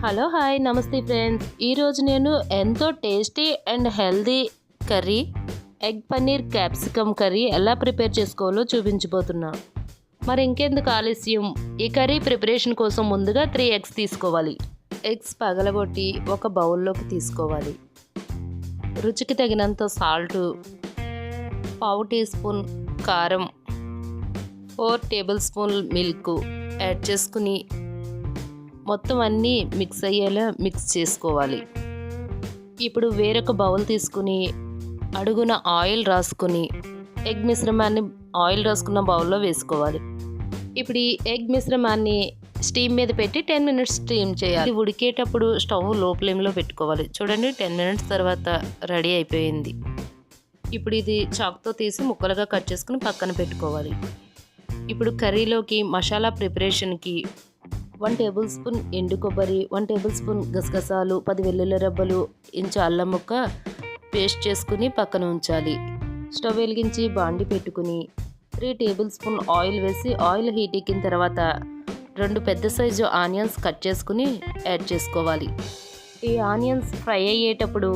Hello hi నమస్తే friends. ఈరోజు నేను ఎంతో tasty and healthy curry egg paneer capsicum curry ఎలా ప్రిపేర్ చేసుకోవాలో చూపించబోతున్నా. మరి ఇంకెందుకు ఆలస్యం, ఈ కర్రీ ప్రిపరేషన్ కోసం ముందుగా 3 ఎగ్స్ తీసుకోవాలి. ఎగ్స్ పగలగొట్టి ఒక బౌల్లోకి తీసుకోవాలి. రుచికి తగినంత సాల్టు, 1/2 టీ స్పూన్ కారం, 4 టేబుల్ స్పూన్ మిల్క్ యాడ్ చేసుకుని మొత్తం అన్నీ మిక్స్ అయ్యేలా మిక్స్ చేసుకోవాలి. ఇప్పుడు వేరొక బౌల్ తీసుకుని అడుగున ఆయిల్ రాసుకుని ఎగ్ మిశ్రమాన్ని ఆయిల్ రాసుకున్న బౌల్లో వేసుకోవాలి. ఇప్పుడు ఈ ఎగ్ మిశ్రమాన్ని స్టీమ్ మీద పెట్టి 10 మినిట్స్ స్టీమ్ చేయాలి. ఇది ఉడికేటప్పుడు స్టవ్ లో ఫ్లేమ్లో పెట్టుకోవాలి. చూడండి, 10 మినిట్స్ తర్వాత రెడీ అయిపోయింది. ఇప్పుడు ఇది చాక్తో తీసి ముక్కలుగా కట్ చేసుకుని పక్కన పెట్టుకోవాలి. ఇప్పుడు కర్రీలోకి మసాలా ప్రిపరేషన్కి 1 టేబుల్ స్పూన్ ఎండు కొబ్బరి, 1 టేబుల్ స్పూన్ గసగసాలు, 10 వెల్లుల్లి రెబ్బలు, ఇంచు అల్లం ముక్క పేస్ట్ చేసుకుని పక్కన ఉంచాలి. స్టవ్ వెలిగించి బాండి పెట్టుకుని 3 టేబుల్ స్పూన్ ఆయిల్ వేసి ఆయిల్ హీట్ ఎక్కిన తర్వాత 2 పెద్ద సైజు ఆనియన్స్ కట్ చేసుకుని యాడ్ చేసుకోవాలి. ఈ ఆనియన్స్ ఫ్రై అయ్యేటప్పుడు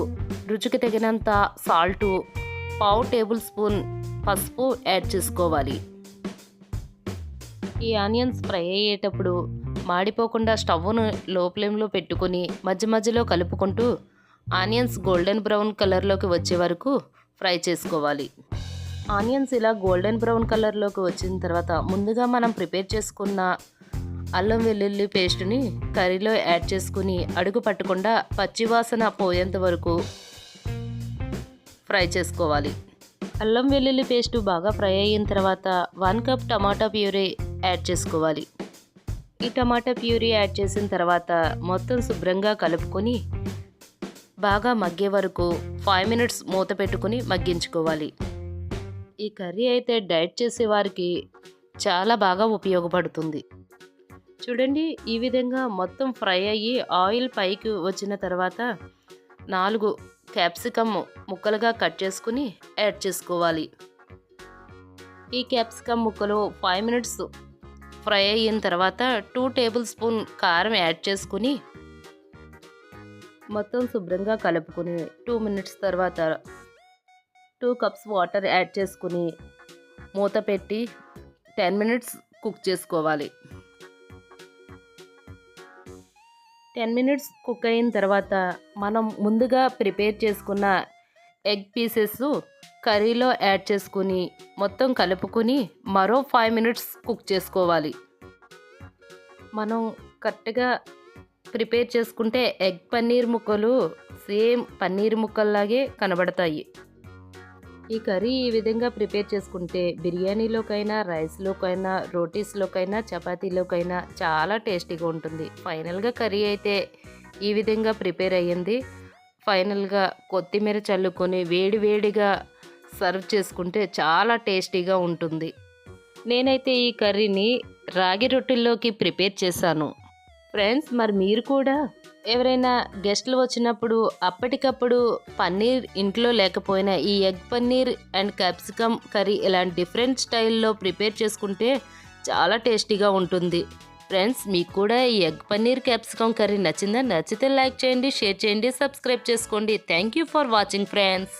రుచికి తగినంత సాల్టు, 1/2 టేబుల్ స్పూన్ పసుపు యాడ్ చేసుకోవాలి. ఈ ఆనియన్స్ ఫ్రై అయ్యేటప్పుడు మాడిపోకుండా స్టవ్ను లో ఫ్లేమ్లో పెట్టుకుని మధ్య మధ్యలో కలుపుకుంటూ ఆనియన్స్ గోల్డెన్ బ్రౌన్ కలర్లోకి వచ్చే వరకు ఫ్రై చేసుకోవాలి. ఆనియన్స్ ఇలా గోల్డెన్ బ్రౌన్ కలర్లోకి వచ్చిన తర్వాత ముందుగా మనం ప్రిపేర్ చేసుకున్న అల్లం వెల్లుల్లి పేస్ట్ని కర్రీలో యాడ్ చేసుకుని అడుగు పట్టకుండా పచ్చివాసన పోయేంత వరకు ఫ్రై చేసుకోవాలి. అల్లం వెల్లుల్లి పేస్ట్ బాగా ఫ్రై అయిన తర్వాత 1 కప్ టమాటా ప్యూరీ యాడ్ చేసుకోవాలి. ఈ టమాటా ప్యూరీ యాడ్ చేసిన తర్వాత మొత్తం శుభ్రంగా కలుపుకొని బాగా మగ్గే వరకు 5 మినిట్స్ మూత పెట్టుకుని మగ్గించుకోవాలి. ఈ కర్రీ అయితే డైట్ చేసే వారికి చాలా బాగా ఉపయోగపడుతుంది. చూడండి, ఈ విధంగా మొత్తం ఫ్రై అయ్యి ఆయిల్ పైకి వచ్చిన తర్వాత 4 క్యాప్సికమ్ ముక్కలుగా కట్ చేసుకుని యాడ్ చేసుకోవాలి. ఈ క్యాప్సికమ్ ముక్కలు 5 మినిట్స్ ఫ్రై అయిన తర్వాత 2 టేబుల్ స్పూన్ కారం యాడ్ చేసుకుని మొత్తం శుభ్రంగా కలుపుకొని 2 మినిట్స్ తర్వాత 2 కప్స్ వాటర్ యాడ్ చేసుకుని మూత పెట్టి 10 మినిట్స్ కుక్ చేసుకోవాలి. 10 మినిట్స్ కుక్ అయిన తర్వాత మనం ముందుగా ప్రిపేర్ చేసుకున్న ఎగ్ పీసెస్ కర్రీలో యాడ్ చేసుకుని మొత్తం కలుపుకొని మరో 5 మినిట్స్ కుక్ చేసుకోవాలి. మనం కరెక్ట్గా ప్రిపేర్ చేసుకుంటే ఎగ్ పన్నీర్ ముక్కలు సేమ్ పన్నీర్ ముక్కల్లాగే కనబడతాయి. ఈ కర్రీ ఈ విధంగా ప్రిపేర్ చేసుకుంటే బిర్యానీలోకైనా, రైస్లోకైనా, రోటీస్లోకైనా, చపాతీలోకైనా చాలా టేస్టీగా ఉంటుంది. ఫైనల్గా కర్రీ అయితే ఈ విధంగా ప్రిపేర్ అయ్యింది. ఫైనల్గా కొత్తిమీర చల్లుకొని వేడివేడిగా సర్వ్ చేసుకుంటే చాలా టేస్టీగా ఉంటుంది. నేనైతే ఈ కర్రీని రాగి రొట్టెల్లోకి ప్రిపేర్ చేశాను. ఫ్రెండ్స్, మరి మీరు కూడా ఎవరైనా గెస్ట్లు వచ్చినప్పుడు అప్పటికప్పుడు పన్నీర్ ఇంట్లో లేకపోయినా ఈ egg paneer and capsicum curry ఇలాంటి డిఫరెంట్ స్టైల్లో ప్రిపేర్ చేసుకుంటే చాలా టేస్టీగా ఉంటుంది. ఫ్రెండ్స్, మీకు కూడా ఈ ఎగ్ పన్నీర్ క్యాప్సికమ్ కర్రీ నచ్చిందా? నచ్చితే లైక్ చేయండి, షేర్ చేయండి, సబ్స్క్రైబ్ చేసుకోండి. Thank you for watching friends.